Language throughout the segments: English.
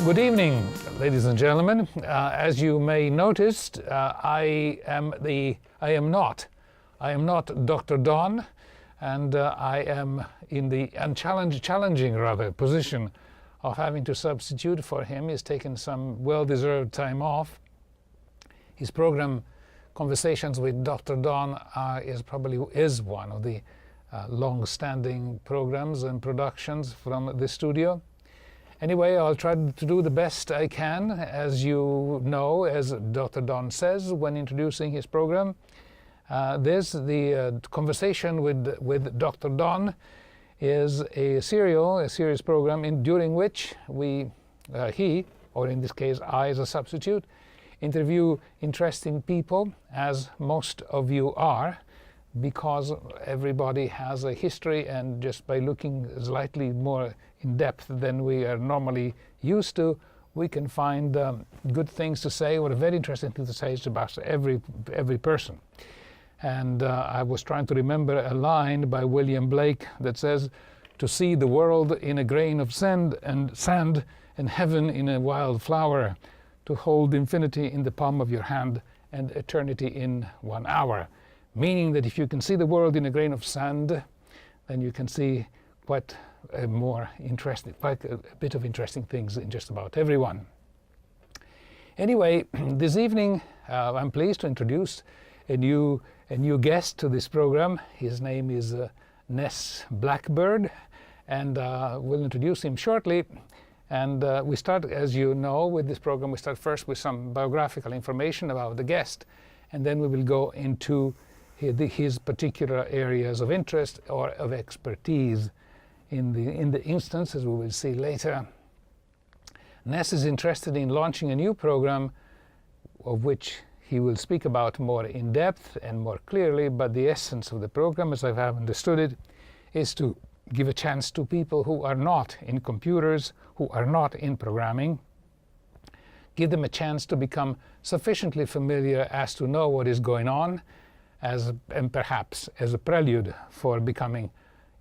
Good evening, ladies and gentlemen. As you may noticed, I am not Dr. Don, and I am in the challenging position of having to substitute for him. He's taken some well-deserved time off. His program, Conversations with Dr. Don, is one of the long-standing programs and productions from the studio. Anyway, I'll try to do the best I can. As you know, as Dr. Don says when introducing his program, the Conversation with Dr. Don is a series program during which he, or in this case I as a substitute, interview interesting people, as most of you are, because everybody has a history, and just by looking slightly more in depth than we are normally used to, we can find good things to say, or a very interesting thing to say about every person. And I was trying to remember a line by William Blake that says, "To see the world in a grain of sand and heaven in a wild flower, to hold infinity in the palm of your hand and eternity in 1 hour." Meaning that if you can see the world in a grain of sand, then you can see quite a bit of interesting things in just about everyone. Anyway, this evening I'm pleased to introduce a new guest to this program. His name is Ness Blackbird, and we'll introduce him shortly. And we start, as you know, with this program, we start first with some biographical information about the guest, and then we will go into his particular areas of interest or of expertise. In the instance, as we will see later, Ness is interested in launching a new program of which he will speak about more in depth and more clearly, but the essence of the program, as I have understood it, is to give a chance to people who are not in computers, who are not in programming, give them a chance to become sufficiently familiar as to know what is going on, and perhaps as a prelude for becoming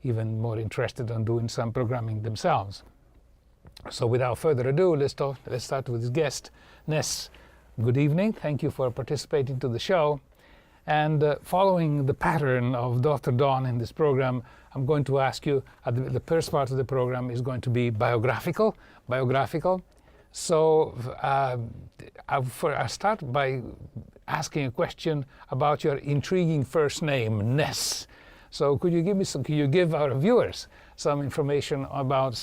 even more interested in doing some programming themselves. So without further ado, let's start with his guest, Ness. Good evening. Thank you for participating to the show. And following the pattern of Dr. Don in this program, I'm going to ask you, the first part of the program is going to be biographical. So I start by asking a question about your intriguing first name, Ness. So could you give our viewers some information about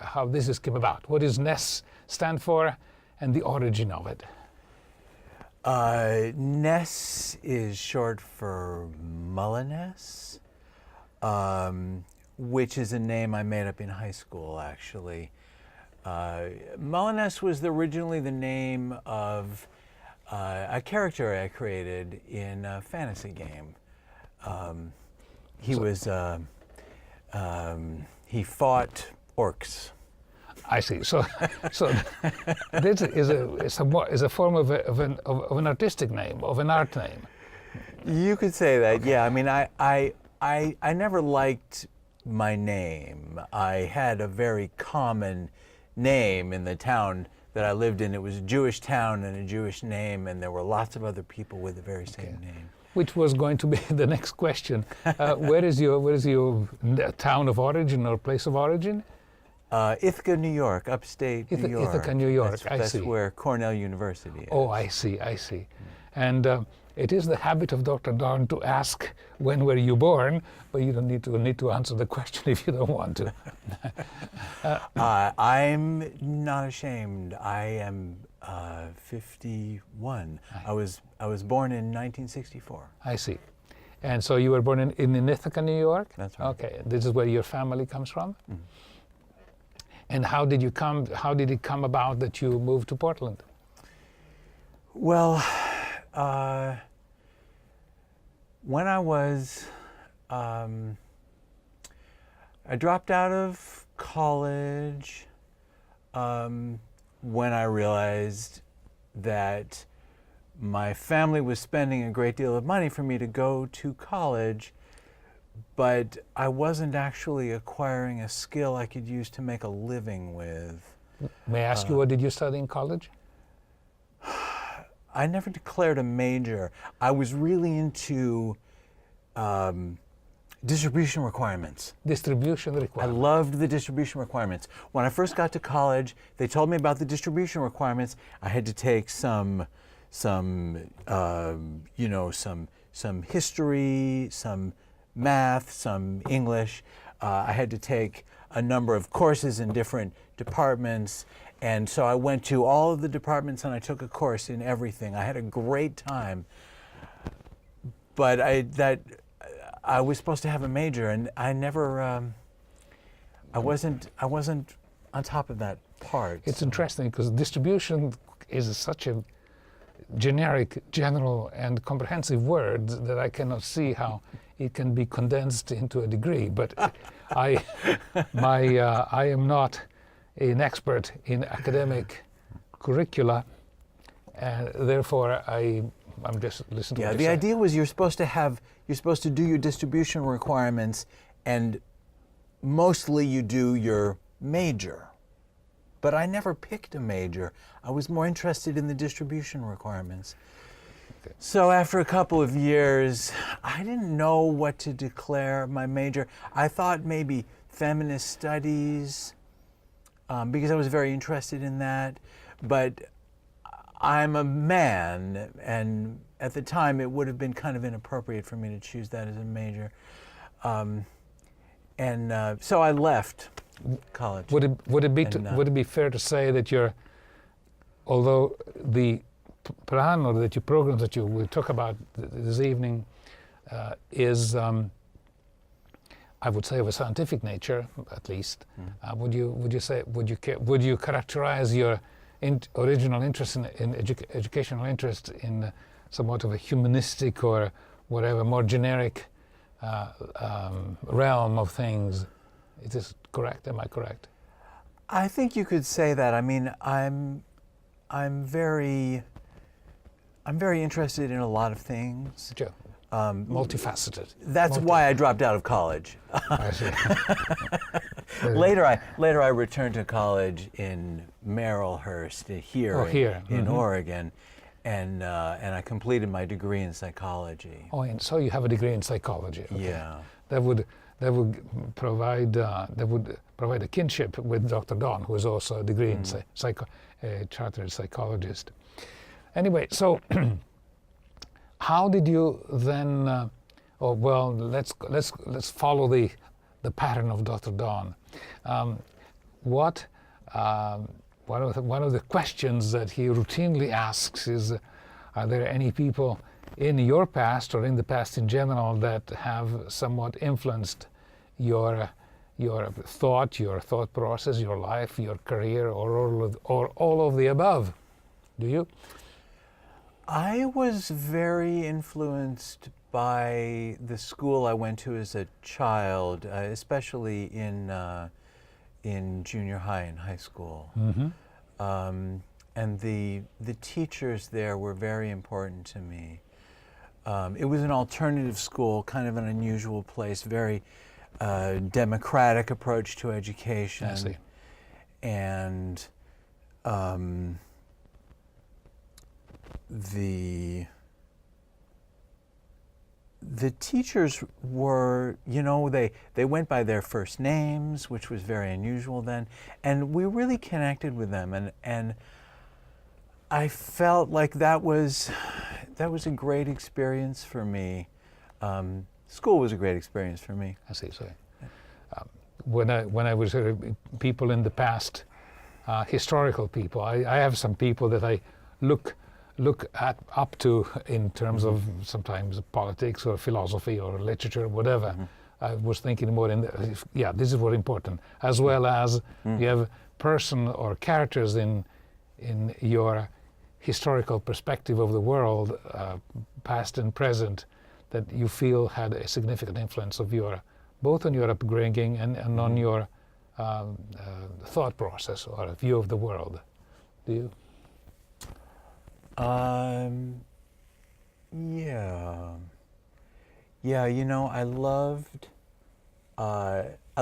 how this came about? What does Ness stand for, and the origin of it? Ness is short for Mullines, which is a name I made up in high school, actually. Mullines was originally the name of a character I created in a fantasy game. He fought orcs. I see. So this is a form of an artistic name, of an art name. You could say that. Okay. Yeah. I mean, I never liked my name. I had a very common name in the town that I lived in. It was a Jewish town and a Jewish name, and there were lots of other people with the very same name. Which was going to be the next question. Where is your town of origin or place of origin? Ithaca, New York, upstate New York. Ithaca, New York. That's where Cornell University is. Oh, I see. And it is the habit of Dr. Don to ask, when were you born? But you don't need to answer the question if you don't want to. I'm not ashamed. I am 51. I was born in 1964. I see. And so you were born in Ithaca, New York? That's right. Okay. This is where your family comes from? Mm-hmm. And how did it come about that you moved to Portland? Well, when I dropped out of college when I realized that my family was spending a great deal of money for me to go to college, but I wasn't actually acquiring a skill I could use to make a living with. May I ask you, what did you study in college? I never declared a major. I was really into distribution requirements. Distribution I requirement. loved the distribution requirements. When I first got to college, they told me about the distribution requirements. I had to take some history, some math, some English. I had to take a number of courses in different departments. And so I went to all of the departments and I took a course in everything. I had a great time. But I was supposed to have a major, and I never, I wasn't on top of that part. It's interesting because distribution is such a generic, general, and comprehensive word that I cannot see how it can be condensed into a degree. But I am not an expert in academic curricula, and therefore I'm just listening to Yeah, what the you say. idea was you're supposed to do your distribution requirements, and mostly you do your major. But I never picked a major. I was more interested in the distribution requirements. Okay. So after a couple of years, I didn't know what to declare my major. I thought maybe feminist studies, because I was very interested in that. But I'm a man, and at the time it would have been kind of inappropriate for me to choose that as a major. So I left college. Would it be fair to say that although the plan or that your program that you will talk about this evening is, I would say, of a scientific nature, at least, would you characterize your original interest in educational interest in somewhat of a humanistic or whatever more generic realm of things? Is this correct? Am I correct? I think you could say that. I mean, I'm very interested in a lot of things. Sure. Multifaceted. That's why I dropped out of college. I see. Later I returned to college in Merrillhurst here in Oregon, and I completed my degree in psychology. Oh, and so you have a degree in psychology. Okay. Yeah. That would provide a kinship with Dr. Don, who is also a degree in a chartered psychologist. Anyway, so how did you then? Let's follow the pattern of Dr. Don. One of the questions that he routinely asks is, are there any people in your past or in the past in general that have somewhat influenced your thought process, your life, your career, or all of the above? Do you? I was very influenced by the school I went to as a child, especially in junior high and high school. Mm-hmm. And the teachers there were very important to me. It was an alternative school, kind of an unusual place, very democratic approach to education. I see. And the teachers were, they went by their first names, which was very unusual then, and we really connected with them, and I felt like that was a great experience for me. School was a great experience for me. I see. So, when I was people in the past, historical people, I have some people that I look up to in terms of sometimes politics or philosophy or literature, whatever. Mm-hmm. I was thinking more this is more important, as well as you have person or characters in your historical perspective of the world, past and present, that you feel had a significant influence of both on your upbringing and on your thought process or a view of the world. Do you? Yeah, I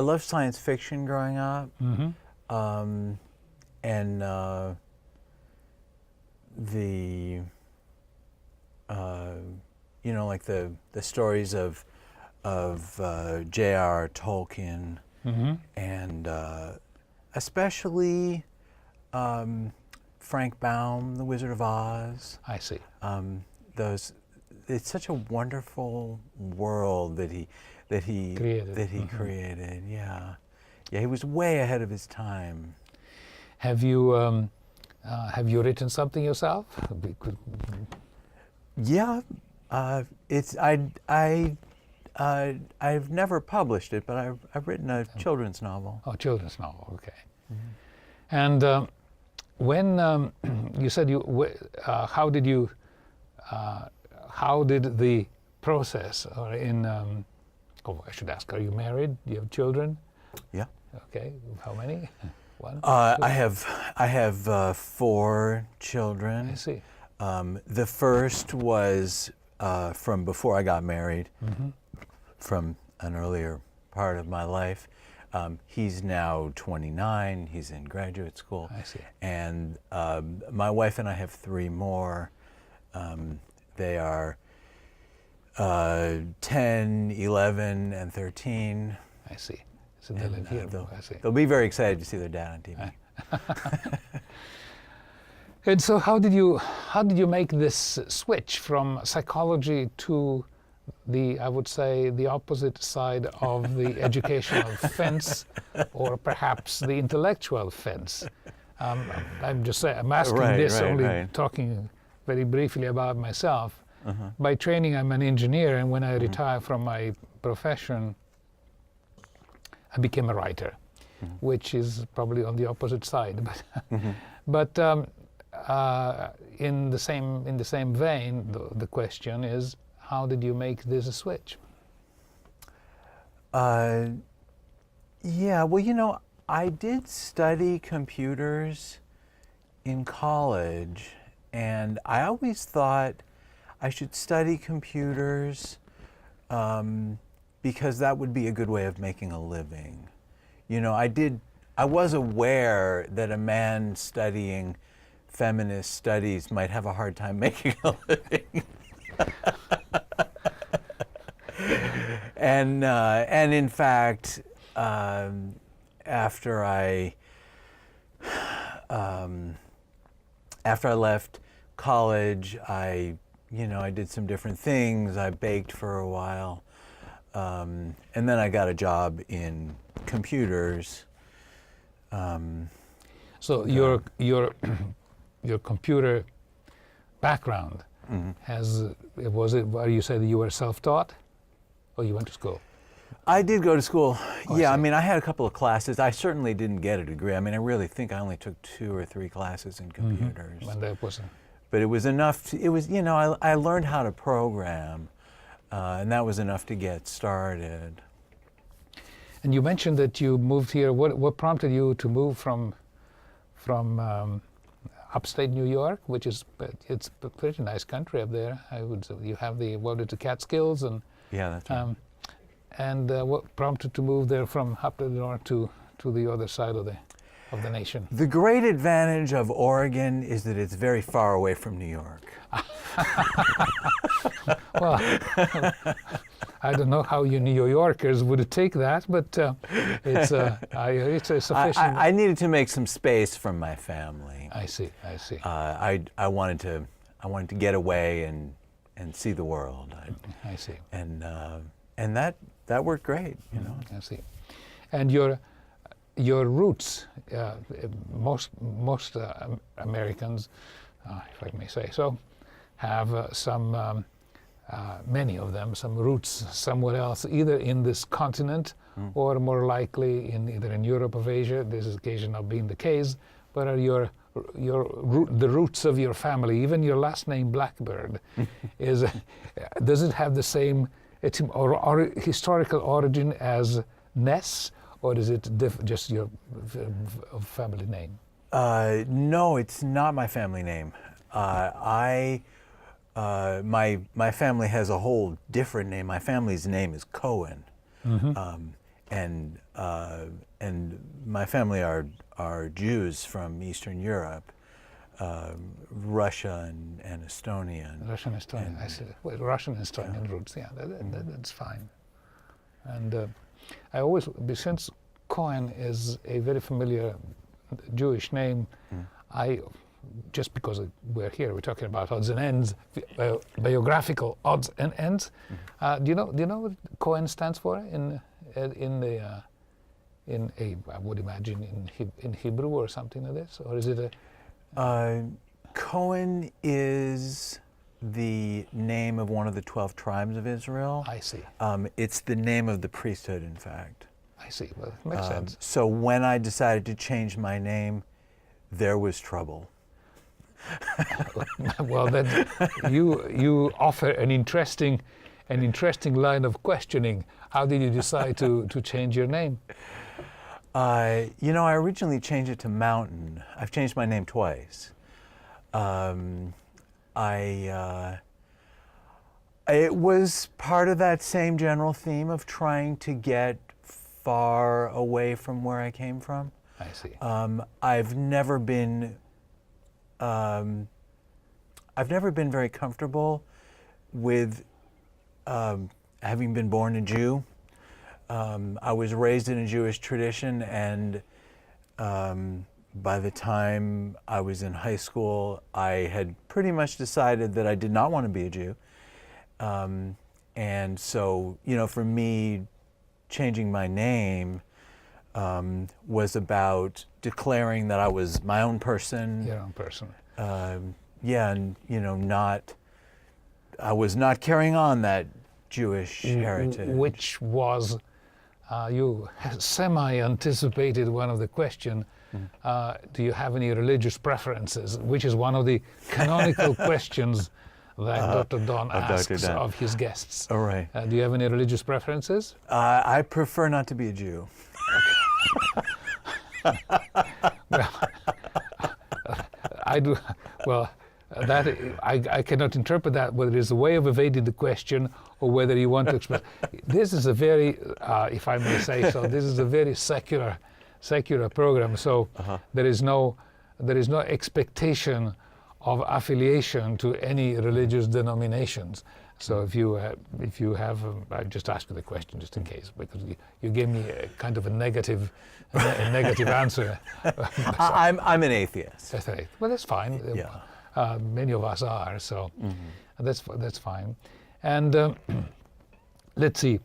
loved science fiction growing up. Mm-hmm. and the you know, like the stories of J.R.R. Tolkien, and especially Frank Baum, The Wizard of Oz. I see. Those, it's such a wonderful world that he created. Yeah, he was way ahead of his time. Have you written something yourself? Yeah, I've never published it, but I've written a children's novel. Oh, children's novel. Okay. And when you said how did the process, or in? Oh, I should ask. Are you married? Do you have children? Yeah. Okay. How many? One. I have 4 children. I see. The first was from before I got married, from an earlier part of my life. He's now 29. He's in graduate school. I see. And my wife and I have 3 more. They are 10, 11, and 13. I see. So they live here. I see. They'll be very excited to see their dad on TV. And so how did you make this switch from psychology to the, I would say, the opposite side of the educational fence, or perhaps the intellectual fence? I'm asking this only talking very briefly about myself. By training, I'm an engineer, and when I retired from my profession, I became a writer, which is probably on the opposite side. But in the same vein, the question is, how did you make this a switch? Yeah, well, you know, I did study computers in college, and I always thought I should study computers because that would be a good way of making a living. You know, I was aware that a man studying feminist studies might have a hard time making a living. And in fact, after I left college, I did some different things. I baked for a while, and then I got a job in computers. So your computer background was it where you said you were self-taught, or you went to school? I did go to school. Oh, yeah, I mean, I had a couple of classes. I certainly didn't get a degree. I mean, I really think I only took 2 or 3 classes in computers. And that wasn't. But it was enough. I learned how to program, and that was enough to get started. And you mentioned that you moved here. What prompted you to move from upstate New York, which is it's a pretty nice country up there? You have the Catskills, and yeah, that's right. And what prompted to move there from up to the north to the other side of the nation? The great advantage of Oregon is that it's very far away from New York. Well, I don't know how you New Yorkers would take that, but it's a sufficient. I needed to make some space from my family. I see. I wanted to get away and see the world. I see. And that worked great, you know. I see. And your roots, most Americans, if I may say so, have many of them, some roots somewhere else, either in this continent or more likely either in Europe or Asia. This is occasion not being the case, but are the roots of your family, even your last name Blackbird, does it have the same or historical origin as Ness, or is it just your family name? No, it's not my family name. My family has a whole different name. My family's name is Cohen, and my family are are Jews from Eastern Europe, Russia and Estonia. Russian, Estonian. I see. Well, Russian and Estonian roots. Yeah, that's fine. And I always, since Cohen is a very familiar Jewish name, I, just because we're here, we're talking about odds and ends, biographical odds and ends. Do you know what Cohen stands for I would imagine in Hebrew or something like this, or is it a? Cohen is the name of one of the 12 tribes of Israel. I see. It's the name of the priesthood, in fact. I see. Well, it makes sense. So when I decided to change my name, there was trouble. Well, then you offer an interesting line of questioning. How did you decide to change your name? I originally changed it to Mountain. I've changed my name twice. It was part of that same general theme of trying to get far away from where I came from. I see. I've never been very comfortable with having been born a Jew. I was raised in a Jewish tradition, and by the time I was in high school, I had pretty much decided that I did not want to be a Jew. And so, for me, changing my name was about declaring that I was my own person. Your own person. And I was not carrying on that Jewish heritage. Which was, you semi-anticipated one of the question, do you have any religious preferences? Which is one of the canonical questions that Dr. Don asks of his guests. All right. Do you have any religious preferences? I prefer not to be a Jew. Well, I do. Well, that I cannot interpret that whether it's a way of evading the question or whether you want to express. This is a very, if I may say so, this is a very secular program. So there is no expectation of affiliation to any religious denominations. So if you have, I just ask you the question just in case, because you gave me a kind of a negative answer. I'm an atheist. That's right. Well, that's fine. Yeah. Many of us are, so that's fine. And let's see.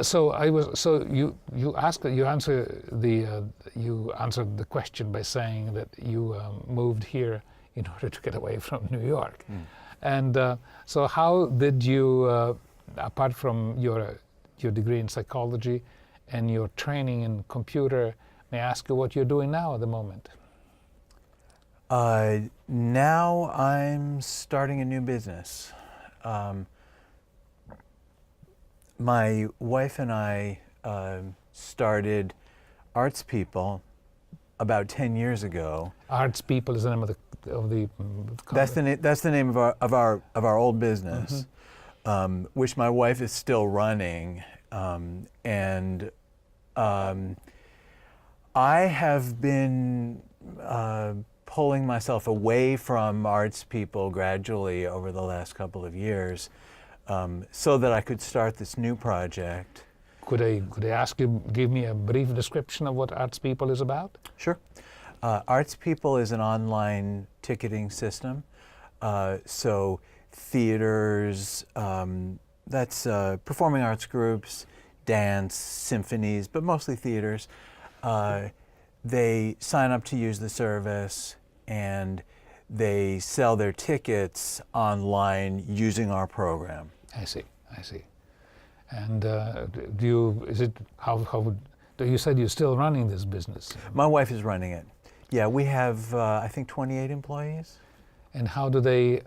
So you answered the question by saying that you moved here in order to get away from New York. And so how did you, apart from your degree in psychology and your training in computer, may I ask you what you're doing now at the moment? Now I'm starting a new business. My wife and I started Arts People about 10 years ago. Arts People is the name of the That's the name of our old business, which my wife is still running, and I have been pulling myself away from Arts People gradually over the last couple of years, so that I could start this new project. Could I ask you, give me a brief description of what Arts People is about? Sure. Arts People is an online ticketing system. So theaters, that's performing arts groups, dance, symphonies, but mostly theaters. They sign up to use the service, and they sell their tickets online using our program. I see. And you said you're still running this business? My wife is running it. Yeah, we have I think 28 employees. And how do they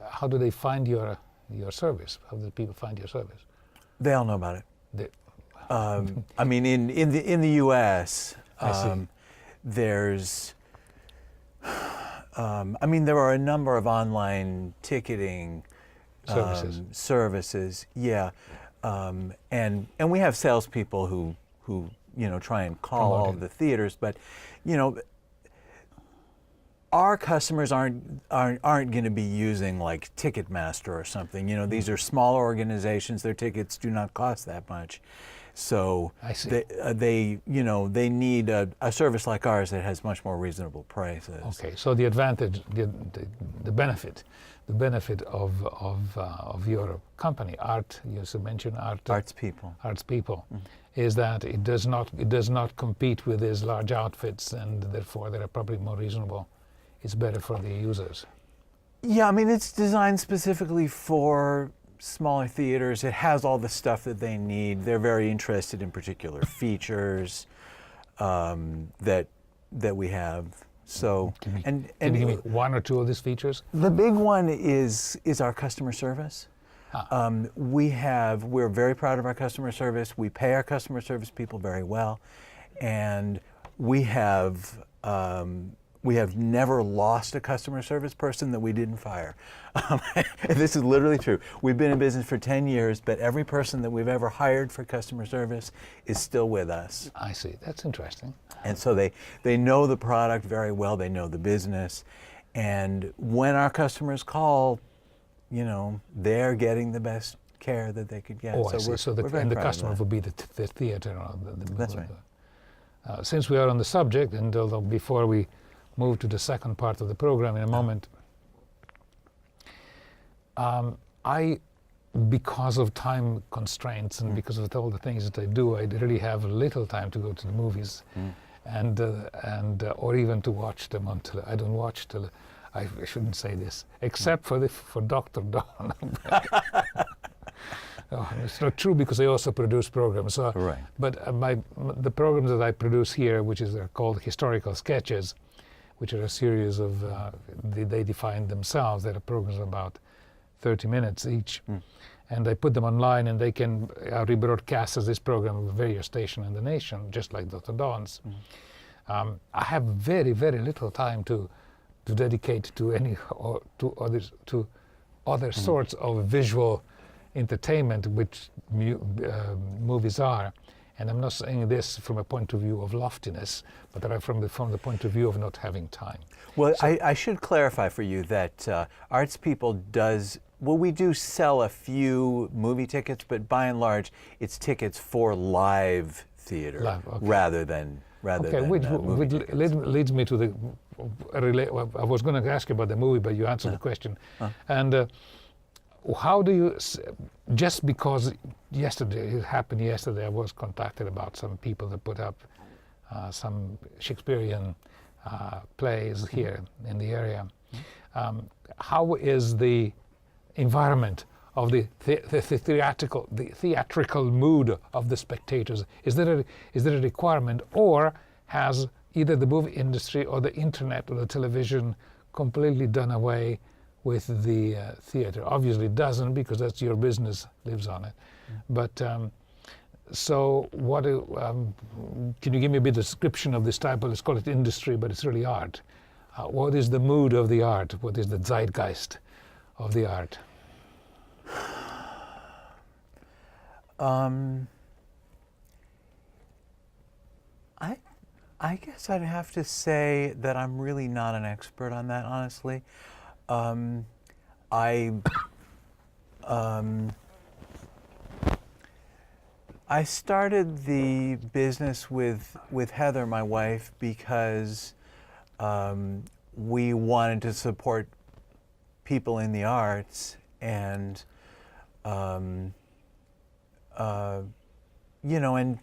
find your service? How do people find your service? They all know about it. I mean, in the U.S., there's there are a number of online ticketing services. Yeah, and we have salespeople who try and call all of the theaters, but our customers aren't going to be using like Ticketmaster or something. You know, these are smaller organizations. Their tickets do not cost that much. So I see. they need a service like ours that has much more reasonable prices. Okay, so the advantage, the benefit of your company, Art, you also mentioned Art. Arts People. Arts People, is that it does not compete with these large outfits, and therefore they're probably more reasonable. It's better for the users. Yeah, I mean, it's designed specifically for smaller theaters. It has all the stuff that they need. They're very interested in particular features that we have. So, Can you give me one or two of these features? The big one is our customer service. We're very proud of our customer service. We pay our customer service people very well, and we have never lost a customer service person that we didn't fire. This is literally true. We've been in business for 10 years, but every person that we've ever hired for customer service is still with us. I see. That's interesting. And so they know the product very well. They know the business. And when our customers call, you know, they're getting the best care that they could get. Oh, I see. So the customer would be the theater. Or That's right. Since we are on the subject, and although before we move to the second part of the program in a moment, because of time constraints and because of all the things that I do, I really have little time to go to the movies, and or even to watch them until I don't watch till I shouldn't say this, except for Dr. Don. Oh, it's not true because I also produce programs. So, right. But the programs that I produce here, which are called historical sketches, which are a series of, they define themselves. They're programs about 30 minutes each. And I put them online, and they can rebroadcast as this program of various stations in the nation, just like Dr. Don's. I have very, very little time to dedicate to any or to other sorts of visual entertainment, which movies are. And I'm not saying this from a point of view of loftiness, but from the point of view of not having time. Well, so, I should clarify for you that Arts People does, well, we do sell a few movie tickets, but by and large, it's tickets for live theater rather than movie tickets. Leads me to the, I was going to ask you about the movie, but you answered the question. And how do you, just because it happened yesterday, I was contacted about some people that put up some Shakespearean plays here in the area. How is the environment of the theatrical mood of the spectators? Is there a requirement, or has either the movie industry or the internet or the television completely done away with the theater? Obviously it doesn't, because that's your business, lives on it. But so what can you give me a bit of description of this type of, let's call it industry, but it's really art. What is the mood of the art? What is the zeitgeist of the art? I guess I'd have to say that I'm really not an expert on that, honestly. I started the business with Heather, my wife, because we wanted to support people in the arts, and you know, and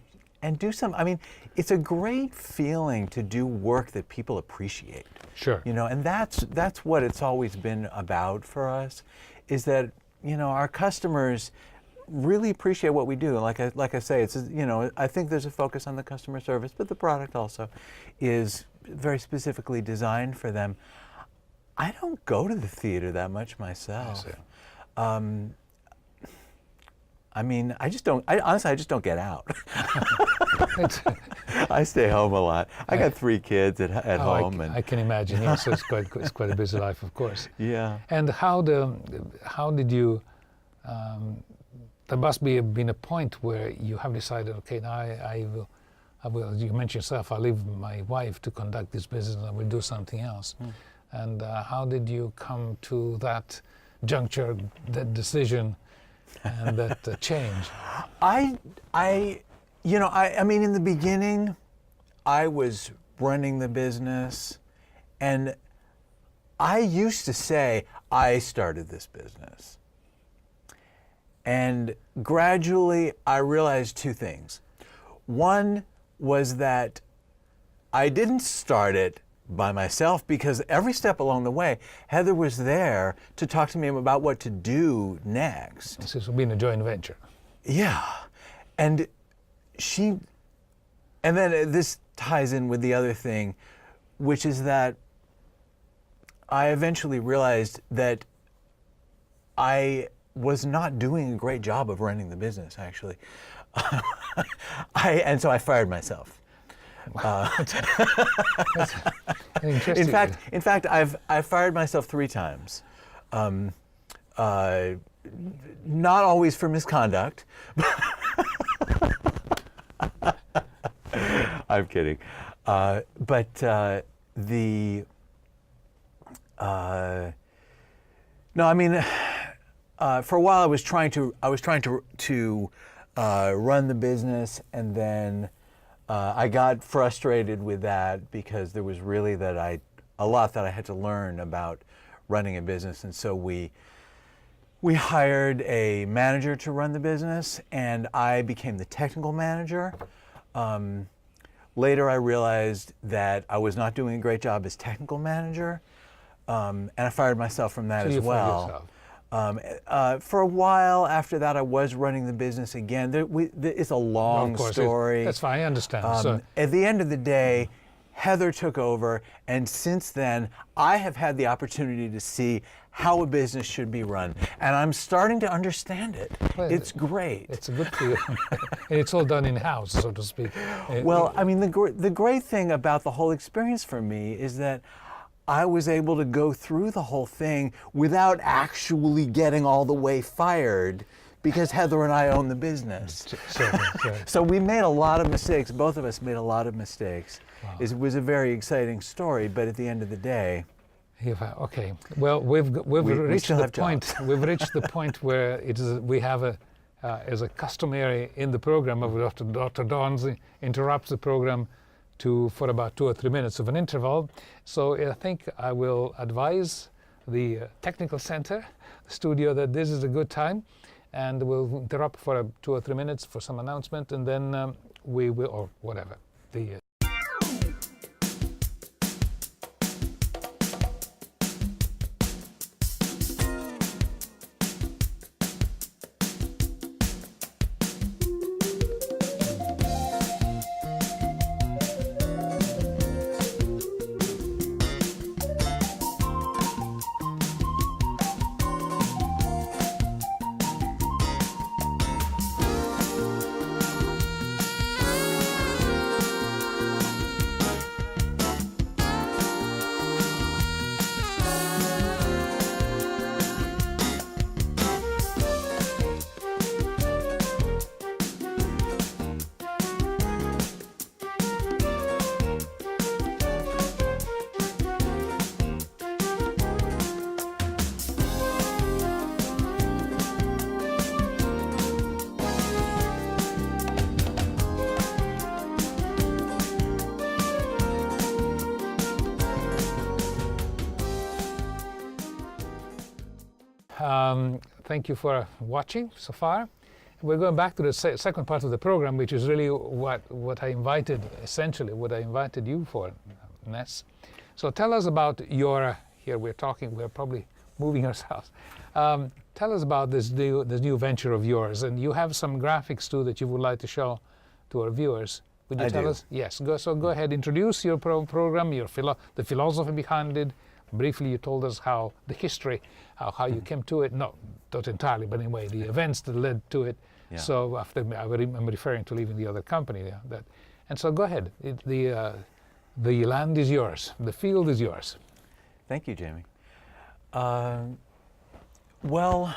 do some. I mean, it's a great feeling to do work that people appreciate. Sure. You know, and that's what it's always been about for us, is that, you know, our customers really appreciate what we do. Like I say, it's, you know, I think there's a focus on the customer service, but the product also is very specifically designed for them. I don't go to the theater that much myself. I mean, I honestly, I just don't get out. I stay home a lot. I got 3 kids at home. I can imagine. Yes, it's quite a busy life, of course. Yeah. And how did you? There must be been a point where you have decided, okay, now I will. You mentioned yourself. I'll leave my wife to conduct this business, and I will do something else. and how did you come to that juncture, that decision, and that change? I mean, in the beginning, I was running the business, and I used to say, I started this business. And gradually, I realized two things. One was that I didn't start it by myself, because every step along the way, Heather was there to talk to me about what to do next. This has been a joint venture. Yeah. And then this ties in with the other thing, which is that I eventually realized that I was not doing a great job of running the business, actually. And so I fired myself. Interesting. In fact, I've fired myself 3 times. Not always for misconduct. I'm kidding. No, I mean, for a while I was trying to run the business, and then I got frustrated with that because there was really a lot that I had to learn about running a business, and so we hired a manager to run the business, and I became the technical manager. Later I realized that I was not doing a great job as technical manager, and I fired myself from that as well. For a while after that, I was running the business again. It's a long story. That's fine, I understand. At the end of the day, Heather took over, and since then, I have had the opportunity to see how a business should be run, and I'm starting to understand it. Well, it's great. It's a good feeling. And it's all done in-house, so to speak. Well, I mean, the great thing about the whole experience for me is that I was able to go through the whole thing without actually getting all the way fired, because Heather and I own the business. Sure. So we made a lot of mistakes. Both of us made a lot of mistakes. Wow. It was a very exciting story, but at the end of the day, okay. Well, we've reached still the have point. jobs. We've reached the point where we have as a customary in the program of Dr. Dons interrupts the program for about 2 or 3 minutes of an interval. So I think I will advise the technical center, studio, that this is a good time, and we'll interrupt for 2 or 3 minutes for some announcement, and then we will, or whatever. Thank you for watching so far. We're going back to the second part of the program, which is really what I invited you for, Ness. So tell us about here we're probably moving ourselves. Tell us about this new venture of yours, and you have some graphics too that you would like to show to our viewers. Would you tell us? Yes, go ahead, introduce your program, the philosophy behind it. Briefly, you told us the history, how you came to it. No, not entirely, but anyway, the events that led to it. Yeah. So I'm referring to leaving the other company. And so go ahead. The land is yours. The field is yours. Thank you, Jamie. Well,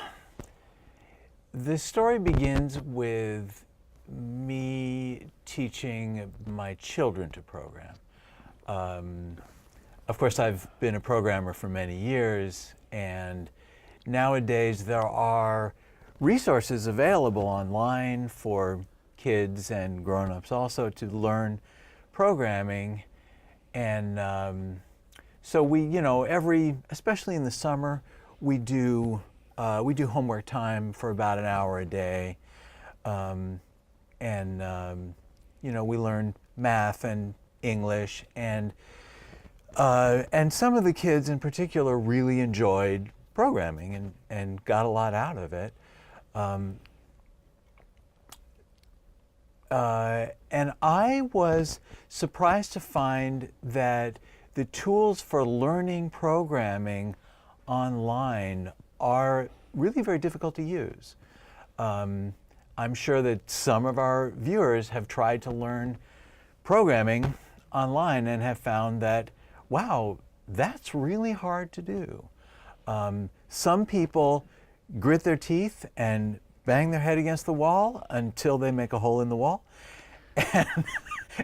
the story begins with me teaching my children to program. of course, I've been a programmer for many years, and nowadays there are resources available online for kids and grown-ups also to learn programming. And so we, especially in the summer, we do homework time for about an hour a day, we learn math and English, and some of the kids in particular really enjoyed programming and got a lot out of it. And I was surprised to find that the tools for learning programming online are really very difficult to use. I'm sure that some of our viewers have tried to learn programming online and have found that, wow, that's really hard to do. Some people grit their teeth and bang their head against the wall until they make a hole in the wall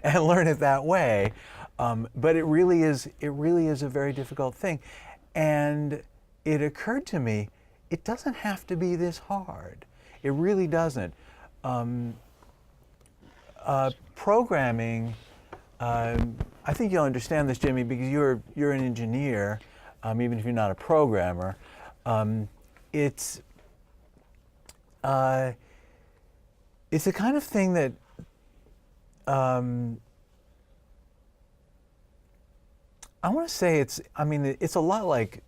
and learn it that way. But it really is a very difficult thing. And it occurred to me, it doesn't have to be this hard. It really doesn't. Programming, I think you'll understand this, Jimmie, because you're an engineer, even if you're not a programmer. It's the kind of thing that I want to say it's a lot like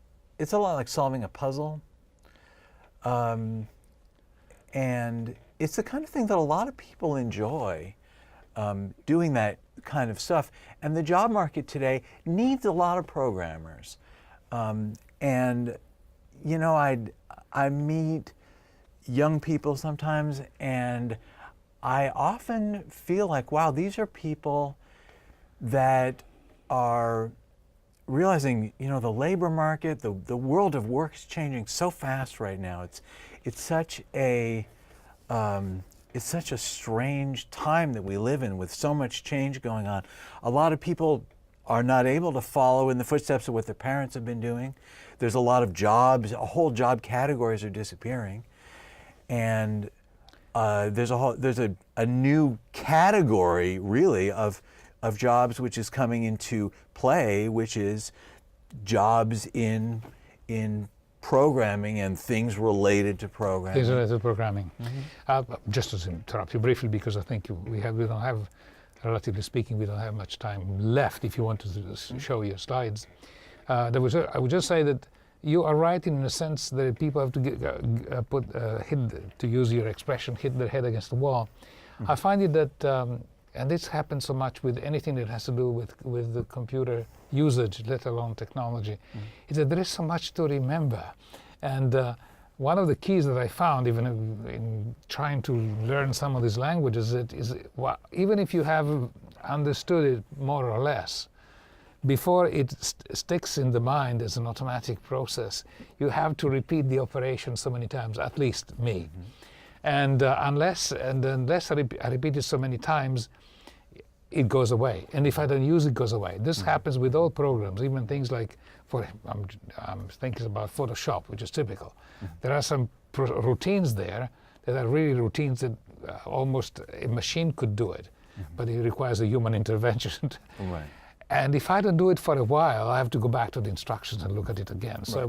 solving a puzzle, and it's the kind of thing that a lot of people enjoy, doing that kind of stuff. And the job market today needs a lot of programmers, and I meet young people sometimes, and I often feel like, wow, these are people that are realizing, the labor market, the world of work is changing so fast right now. It's such a strange time that we live in with so much change going on. A lot of people are not able to follow in the footsteps of what their parents have been doing. There's a lot of jobs, whole job categories are disappearing. And there's a new category really of jobs which is coming into play, which is jobs in programming and things related to programming. Things related to programming. Mm-hmm. Just to interrupt you briefly, because I think we don't have, relatively speaking, we don't have much time left if you want to show your slides. I would just say that you are right in the sense that people have to to use your expression, hit their head against the wall. Mm-hmm. I find it that, and this happens so much with anything that has to do with the computer usage, let alone technology, is that there is so much to remember. And one of the keys that I found, even in trying to learn some of these languages, even if you have understood it more or less, before it sticks in the mind as an automatic process, you have to repeat the operation so many times, at least me. Mm-hmm. And unless I repeat it so many times, it goes away. And if I don't use it, it goes away. This happens with all programs, even things like, I'm thinking about Photoshop, which is typical. Mm-hmm. There are some routines there that are really routines that almost a machine could do it, but it requires a human intervention. Right. And if I don't do it for a while, I have to go back to the instructions and look at it again. So I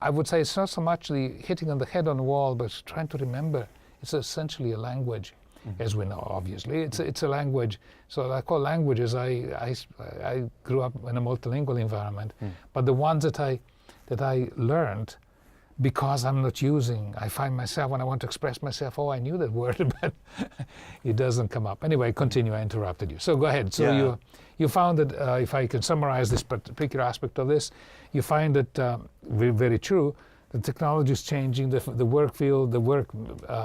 would say it's not so much the hitting on the head on the wall, but trying to remember. It's essentially a language, as we know, obviously. It's a language. So I call languages, I grew up in a multilingual environment, but the ones that I learned, because I'm not using, I find myself, when I want to express myself, I knew that word, but it doesn't come up. Anyway, continue, I interrupted you. So go ahead. So you found that, if I can summarize this particular aspect of this, you find that, very true, the technology is changing, the work field, the work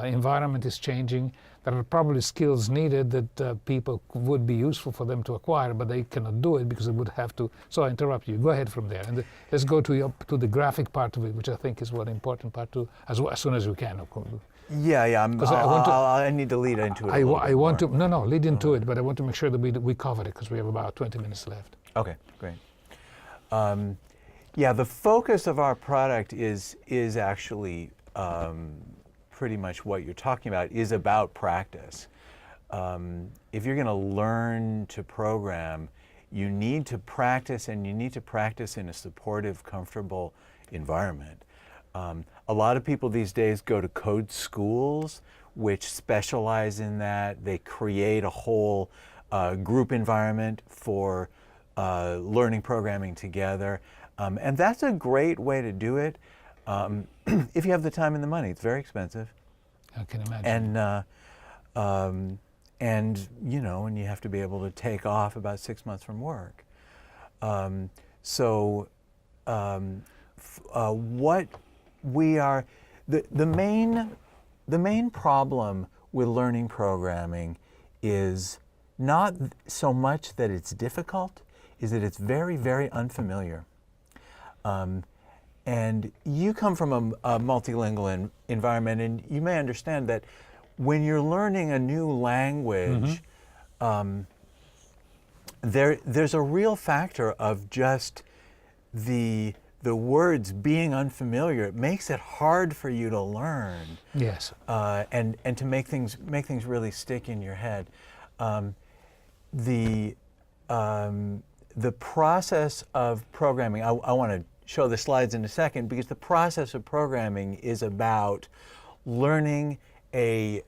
environment is changing. There are probably skills needed that people would be useful for them to acquire, but they cannot do it because they would have to. So I interrupt you. Go ahead from there, and let's go to the graphic part of it, which I think is one important part too, as soon as we can. Yeah. I need to lead into it. I want to lead into it, but I want to make sure that we cover it because we have about 20 minutes left. Okay, great. Yeah, the focus of our product is actually pretty much what you're talking about, is about practice. If you're going to learn to program, you need to practice, and you need to practice in a supportive, comfortable environment. A lot of people these days go to code schools, which specialize in that. They create a whole group environment for learning programming together. And that's a great way to do it if you have the time and the money. It's very expensive. I can imagine. And you know, and you have to be able to take off about 6 months from work. What we are, the main problem with learning programming is not so much that it's difficult, is that it's very, very unfamiliar. And you come from a multilingual environment, and you may understand that when you're learning a new language, there's a real factor of just the words being unfamiliar. It makes it hard for you to learn. Yes. And to make things really stick in your head. The process of programming, I want to show the slides in a second, because the process of programming is about learning a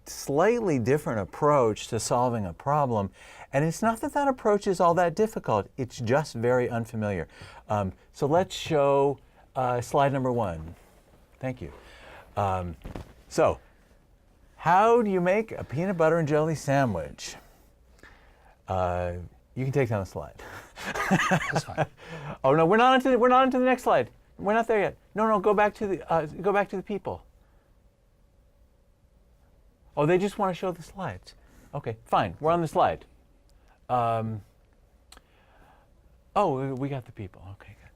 slightly different approach to solving a problem. And it's not that approach is all that difficult, it's just very unfamiliar. So let's show slide number 1. Thank you. So, how do you make a peanut butter and jelly sandwich? You can take down the slide. That's fine. Oh no, we're not onto the next slide. We're not there yet. No, go back to the people. Oh, they just want to show the slides. Okay, fine. We're on the slide. Oh, we got the people. Okay, good.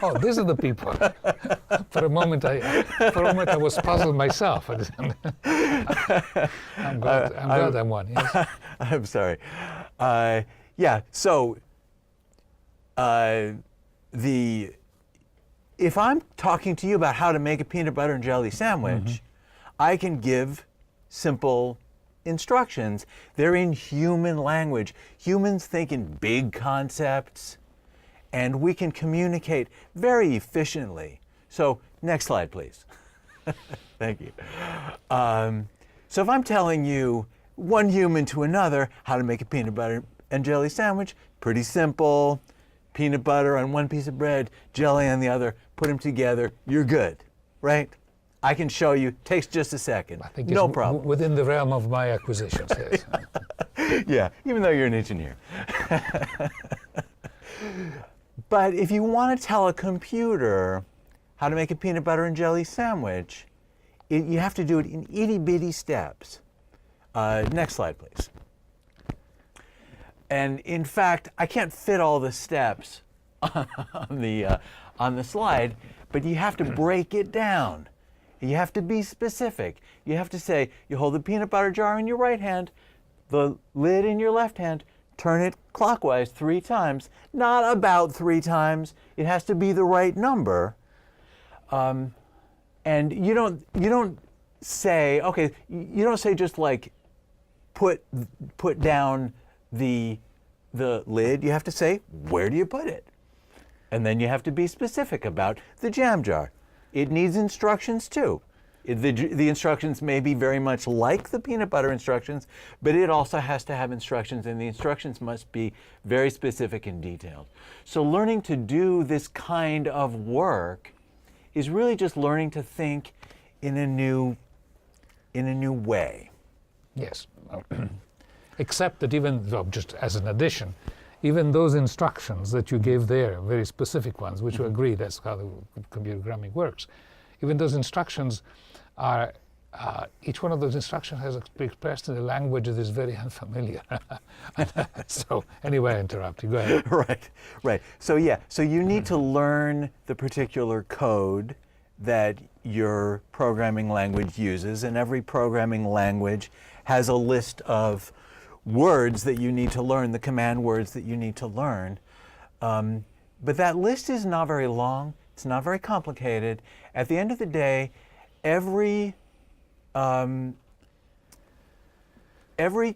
Oh, these are the people. For a moment, I was puzzled myself. I'm glad I won. Yes. I'm sorry. Yeah. So, if I'm talking to you about how to make a peanut butter and jelly sandwich, I can give simple instructions. They're in human language. Humans think in big concepts, and we can communicate very efficiently. So, next slide, please. Thank you. So if I'm telling you, one human to another, how to make a peanut butter and jelly sandwich, pretty simple. Peanut butter on one piece of bread, jelly on the other, put them together, you're good, right? I can show you, takes just a second, I think no it's problem. within the realm of my acquisitions. Yes. Yeah, even though you're an engineer. But if you want to tell a computer how to make a peanut butter and jelly sandwich, you have to do it in itty-bitty steps. Next slide, please. And in fact, I can't fit all the steps on the slide, but you have to break it down. You have to be specific. You have to say, you hold the peanut butter jar in your right hand, the lid in your left hand, turn it clockwise 3 times, not about 3 times. It has to be the right number. And you don't say, okay, you don't say just like put down the lid. You have to say, where do you put it? And then you have to be specific about the jam jar. It needs instructions too. The instructions may be very much like the peanut butter instructions, but it also has to have instructions, and the instructions must be very specific and detailed. So learning to do this kind of work is really just learning to think in a new way. Yes. Except that even, well, just as an addition, even those instructions that you gave there, very specific ones, which we agree that's how the computer programming works, even those instructions are, each one of those instructions has to be expressed in a language that is very unfamiliar. So anyway, I interrupt you. Go ahead. Right. So yeah, so you need to learn the particular code that your programming language uses, and every programming language has a list of words that you need to learn, the command words that you need to learn. But that list is not very long. It's not very complicated. At the end of the day, every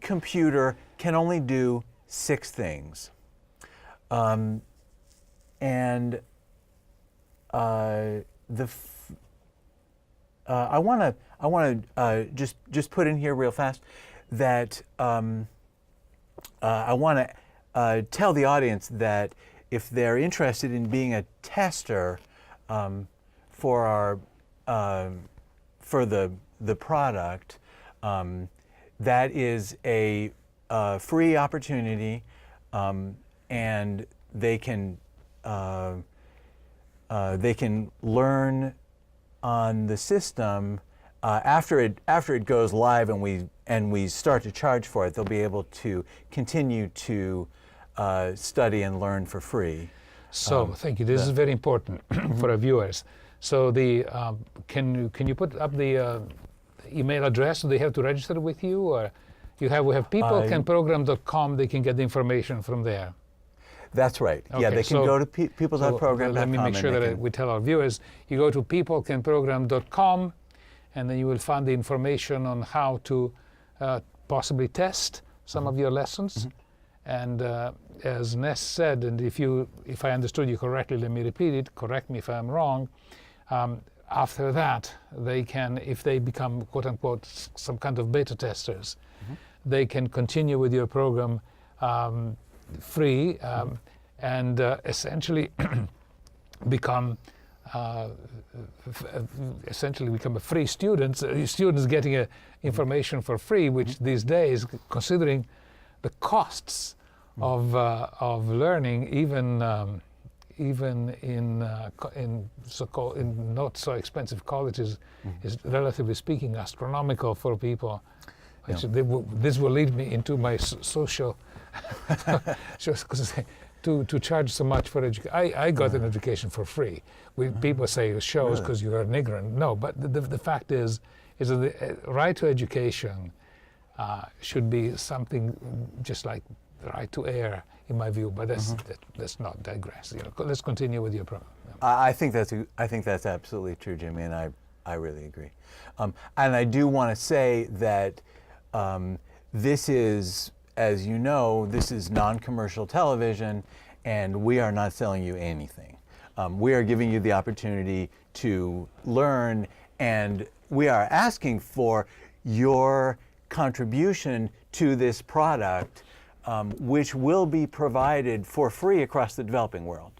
computer can only do 6 things. I want to just put in here real fast that I want to tell the audience that if they're interested in being a tester for the product, that is a free opportunity, and they can learn on the system after it goes live, and we start to charge for it. They'll be able to continue to study and learn for free. So thank you. This is very important for our viewers. So can you put up the email address? Do they have to register with you, or we have peoplecanprogram.com? They can get the information from there. That's right. Okay, yeah, they can go to peoplecanprogram.com. Let me make sure that we tell our viewers. You go to peoplecanprogram.com, and then you will find the information on how to possibly test some of your lessons. And as Ness said, and if I understood you correctly, let me repeat it. Correct me if I'm wrong. After that, they can, if they become quote unquote some kind of beta testers, they can continue with your program free and essentially become a free student. Students getting information for free, which these days, considering the costs of learning, even in not so expensive colleges, is relatively speaking astronomical for people. Yeah. This will lead me into my social, to charge so much for education. I got an education for free. People say it shows because you are ignorant. No, but the fact is that the right to education should be something just like the right to air, in my view. But let's not digress. Let's continue with your program. I think that's absolutely true, Jimmy, and I really agree. And I do want to say that this is, as you know, this is non-commercial television, and we are not selling you anything. We are giving you the opportunity to learn, and we are asking for your contribution to this product, which will be provided for free across the developing world.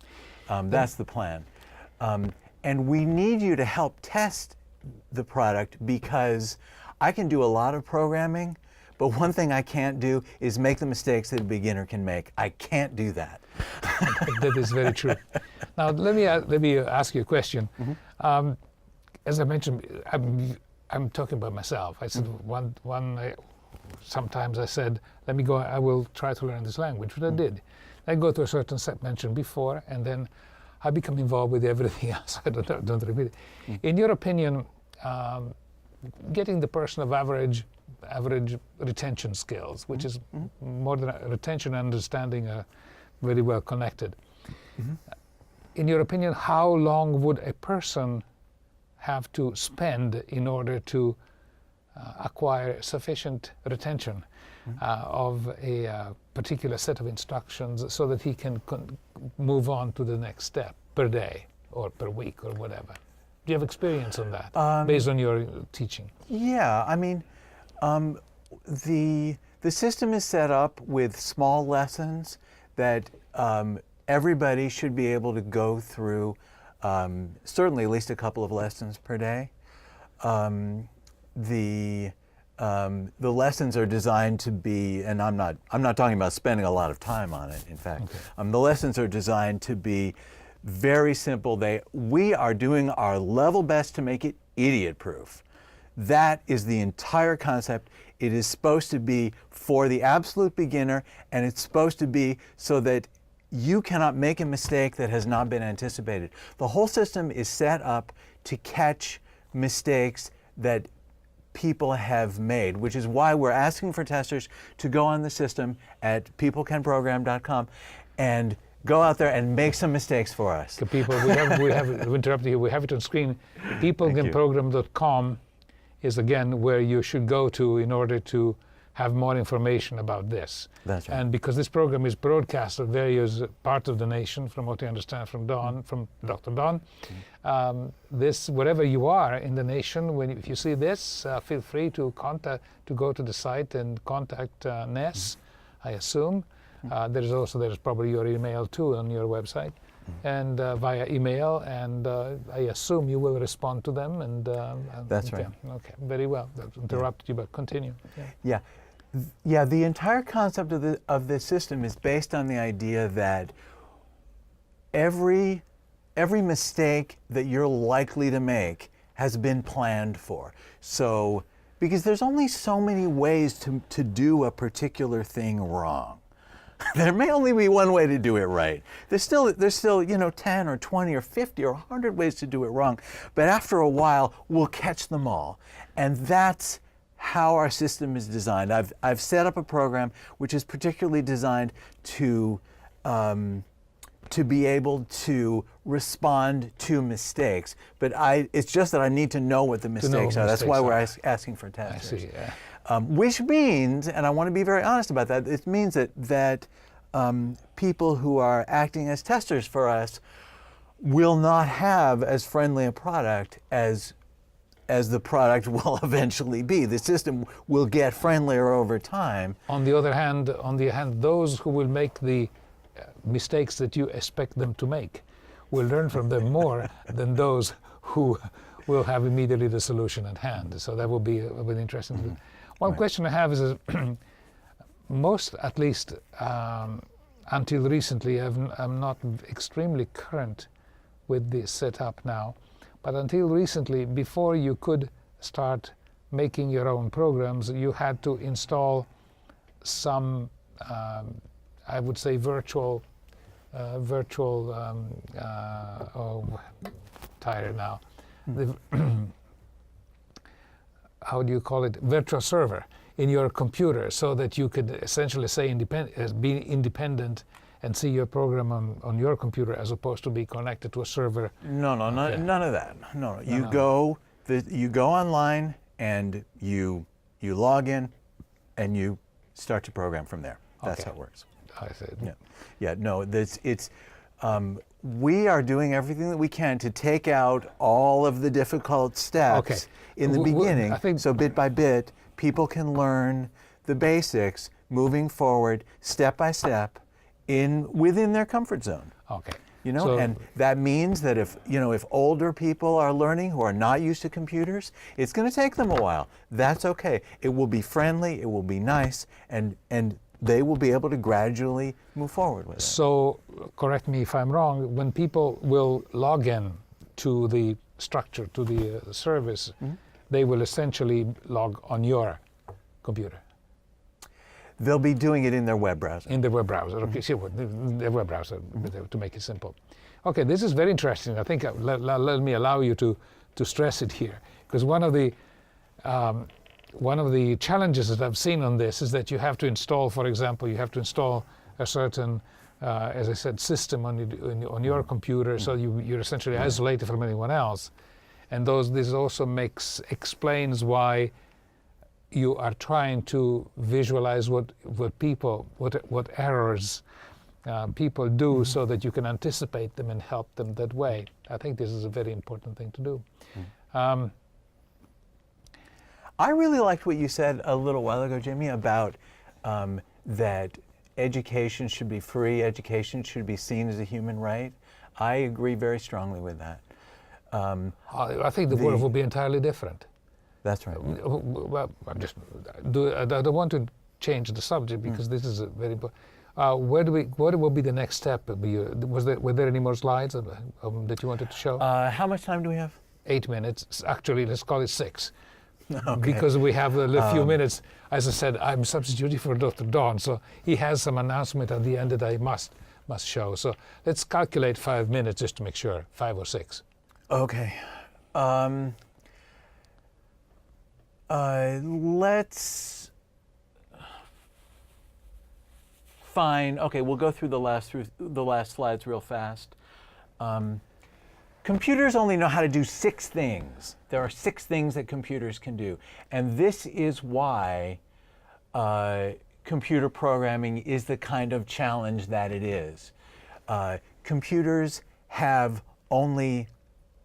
That's the plan. And we need you to help test the product, because I can do a lot of programming, but one thing I can't do is make the mistakes that a beginner can make. I can't do that. That is very true. Now, let me ask you a question. As I mentioned, I'm talking about myself. I said sometimes I said, let me go, I will try to learn this language, which I did. I go to a certain set mentioned before, and then I become involved with everything else. I don't repeat it. In your opinion, getting the person of average retention skills, which is more than retention and understanding, are very well connected. In your opinion, how long would a person have to spend in order to acquire sufficient retention of a particular set of instructions so that he can move on to the next step per day or per week or whatever? Do you have experience on that based on your teaching? Yeah, I mean, the system is set up with small lessons that everybody should be able to go through, certainly at least a couple of lessons per day. The lessons are designed to be, and I'm not talking about spending a lot of time on it, in fact. Okay. The lessons are designed to be very simple. We are doing our level best to make it idiot-proof. That is the entire concept. It is supposed to be for the absolute beginner, and it's supposed to be so that you cannot make a mistake that has not been anticipated. The whole system is set up to catch mistakes that people have made, which is why we're asking for testers to go on the system at peoplecanprogram.com and go out there and make some mistakes for us. So people, we have interrupted you. We have it on screen. Peoplecanprogram.com is again where you should go to in order to have more information about this. That's right. And because this program is broadcast at various parts of the nation, from what I understand from Don, from Dr. Don, this, wherever you are in the nation, if you see this, feel free to go to the site and contact Ness, I assume. There's probably your email too on your website, and via email, and I assume you will respond to them. And that's right. Okay, very well. That interrupted you, but continue. Yeah. Yeah, the entire concept of this system is based on the idea that every mistake that you're likely to make has been planned for. So, because there's only so many ways to do a particular thing wrong. There may only be one way to do it right. There's still 10 or 20 or 50 or 100 ways to do it wrong. But after a while, we'll catch them all. And that's how our system is designed. I've set up a program which is particularly designed to be able to respond to mistakes. But it's just that I need to know what the mistakes are. That's why we're asking for testers. I see, yeah. Which means, and I want to be very honest about that, it means that people who are acting as testers for us will not have as friendly a product as the product will eventually be. The system will get friendlier over time. On the other hand, those who will make the mistakes that you expect them to make will learn from them more than those who will have immediately the solution at hand. So that will be interesting. Mm-hmm. One question I have is, most, at least until recently, I'm not extremely current with the setup now, but until recently, before you could start making your own programs, you had to install some, I would say, virtual, tired now. How do you call it? Virtual server in your computer, so that you could essentially say be independent and see your program on your computer as opposed to be connected to a server. No, none of that. No. You go online and you log in and you start to program from there. That's how it works. I said. Yeah. No. We are doing everything that we can to take out all of the difficult steps in the beginning. So bit by bit, people can learn the basics moving forward, step by step, within their comfort zone. Okay. And that means that if older people are learning who are not used to computers, it's going to take them a while. That's okay. It will be friendly, it will be nice, and they will be able to gradually move forward with it. So, correct me if I'm wrong, when people will log in to the structure, to the service, they will essentially log on your computer. They'll be doing it in their web browser. In the web browser, okay, sure, the web browser, to make it simple. Okay, this is very interesting. I think let me allow you to stress it here, because one of the challenges that I've seen on this is that you have to install, for example, a certain, as I said, system on your computer, so you're essentially isolated from anyone else. And this also explains why you are trying to visualize what errors people do, so that you can anticipate them and help them that way. I think this is a very important thing to do. I really liked what you said a little while ago, Jimmie, about that education should be free, education should be seen as a human right. I agree very strongly with that. I think the world will be entirely different. That's right. Well, I don't want to change the subject, because this is a very important. What will be the next step? Were there any more slides that you wanted to show? How much time do we have? 8 minutes. Actually, let's call it 6. Okay. Because we have a few minutes. As I said, I'm substituting for Dr. Don, so he has some announcement at the end that I must show. So let's calculate 5 minutes just to make sure, 5 or 6. Okay. Let's find. Okay, we'll go through the last slides real fast. Computers only know how to do 6 things. There are 6 things that computers can do, and this is why computer programming is the kind of challenge that it is. Computers have only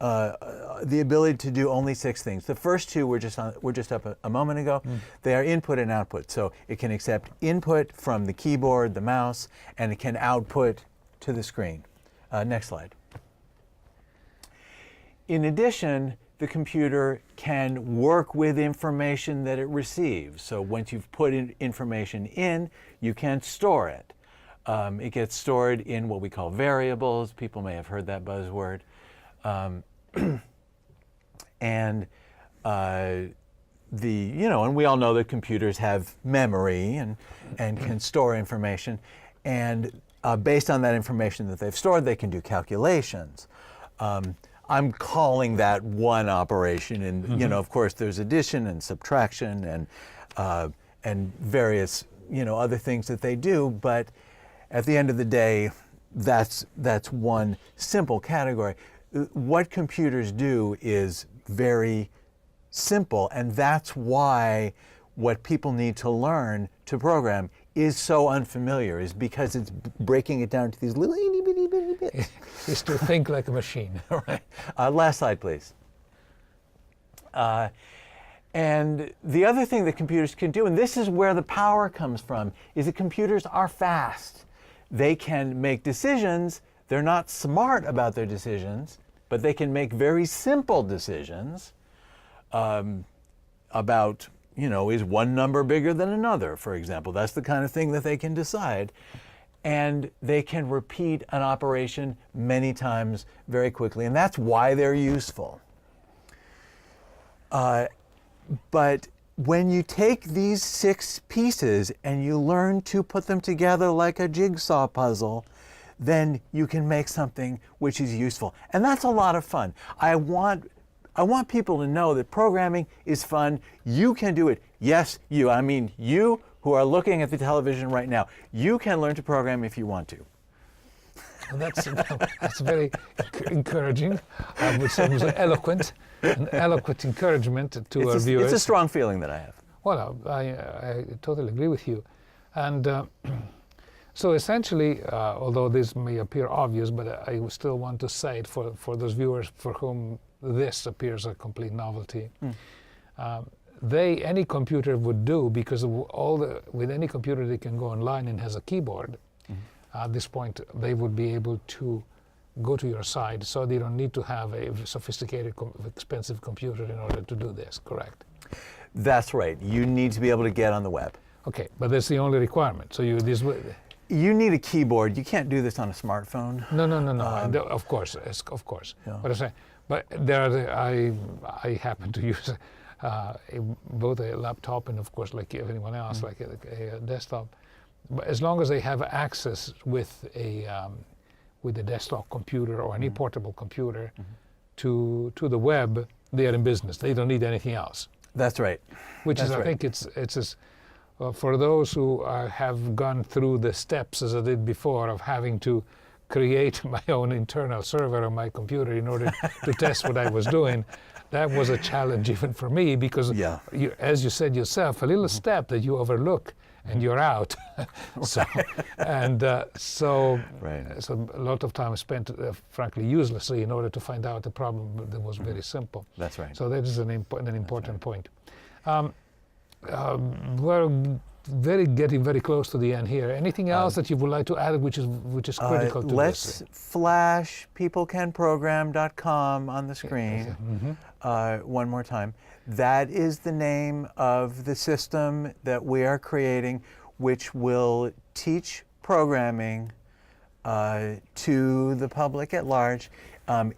the ability to do only 6 things. The first 2 were just up a moment ago. They are input and output. So it can accept input from the keyboard, the mouse, and it can output to the screen. Next slide. In addition, the computer can work with information that it receives. So once you've put in information in, you can store it. It gets stored in what we call variables. People may have heard that buzzword. And and we all know that computers have memory and can store information. And based on that information that they've stored, they can do calculations. I'm calling that one operation, and of course, there's addition and subtraction and various other things that they do. But at the end of the day, that's one simple category. What computers do is very simple, and that's why what people need to learn to program is so unfamiliar, is because it's breaking it down to these little itty bitty bitty bits. Is to think like a machine. Right. Last slide, please. And the other thing that computers can do, and this is where the power comes from, is that computers are fast. They can make decisions. They're not smart about their decisions, but they can make very simple decisions about, is one number bigger than another, for example. That's the kind of thing that they can decide. And they can repeat an operation many times very quickly, and that's why they're useful. But when you take these 6 pieces and you learn to put them together like a jigsaw puzzle, then you can make something which is useful. And that's a lot of fun. I want people to know that programming is fun. You can do it. Yes, you. I mean you who are looking at the television right now. You can learn to program if you want to. Well, that's very encouraging. I would say it was an eloquent encouragement to our viewers. It's a strong feeling that I have. Well, I totally agree with you. And so essentially, although this may appear obvious, but I still want to say it for those viewers for whom this appears a complete novelty. Any computer would do, because with any computer they can go online and has a keyboard. At this point, they would be able to go to your site, so they don't need to have a sophisticated, expensive computer in order to do this, correct? That's right. You need to be able to get on the web. Okay, but that's the only requirement. So you need a keyboard. You can't do this on a smartphone. No. Of course. Yeah. But I happen to use both a laptop and, of course, like everyone else, like a desktop. But as long as they have access with a desktop computer or any portable computer to the web, they are in business. They don't need anything else. That's right. I think it's for those who have gone through the steps, as I did before, of having to create my own internal server on my computer in order to test what I was doing. That was a challenge even for me, because as you said yourself, a little step that you overlook and you're out. So a lot of time spent, frankly, uselessly in order to find out a problem that was very simple. That's right. So that is an important point. We're getting very close to the end here. Anything else that you would like to add, which is critical to let's this? Flash peoplecanprogram.com on the screen one more time. That is the name of the system that we are creating, which will teach programming to the public at large.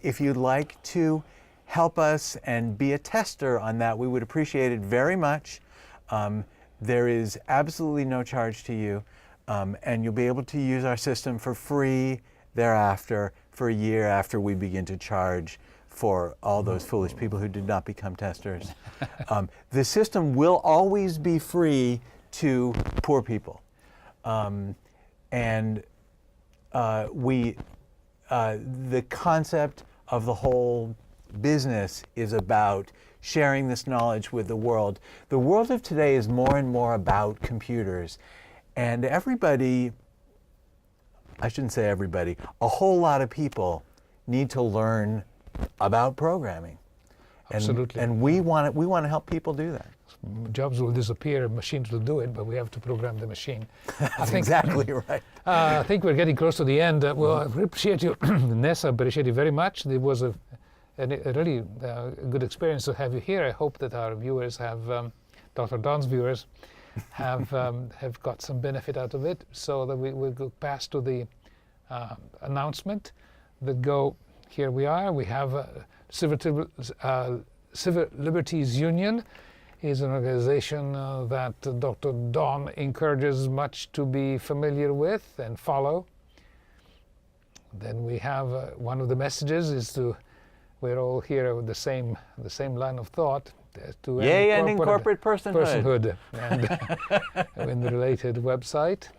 If you'd like to help us and be a tester on that, we would appreciate it very much. There is absolutely no charge to you, and you'll be able to use our system for free thereafter, for a year after we begin to charge for all those foolish people who did not become testers. The system will always be free to poor people. The concept of the whole business is about sharing this knowledge with the world. The world of today is more and more about computers, and everybody, I shouldn't say everybody, a whole lot of people need to learn about programming. Absolutely. And we want to help people do that. Jobs will disappear, machines will do it, but we have to program the machine. That's exactly right. I think we're getting close to the end. Well, I appreciate you, Nessa, appreciate you very much. It was a really good experience to have you here. I hope that our viewers have, Dr. Don's viewers, have got some benefit out of it, so that we will go past to the announcement that go, here we are. We have Civil Liberties Union is an organization that Dr. Don encourages much to be familiar with and follow. Then we have one of the messages is we're all here with the same line of thought, to end corporate personhood. And in the related website.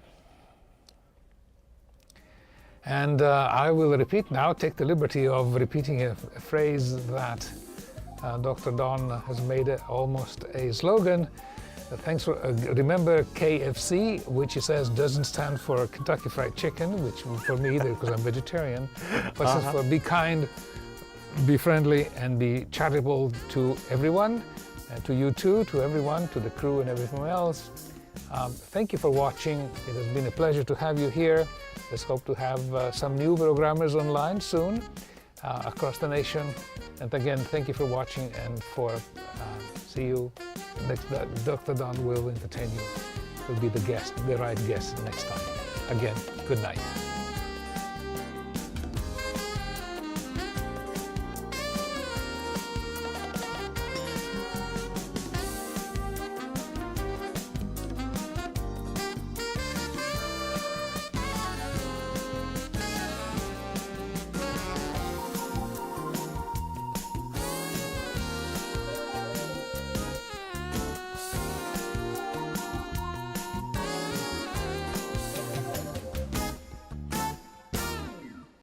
And I will repeat now, take the liberty of repeating a phrase that Dr. Don has made almost a slogan. Thanks for, remember KFC, which he says doesn't stand for Kentucky Fried Chicken, which for me either, because I'm vegetarian, but stands for be kind, be friendly, and be charitable to everyone, and to you too, to everyone, to the crew and everything else. Thank you for watching. It has been a pleasure to have you here. Let's hope to have some new programmers online soon across the nation. And again, thank you for watching, and see you next. Dr. Don will entertain you. Will be the right guest next time. Again, good night.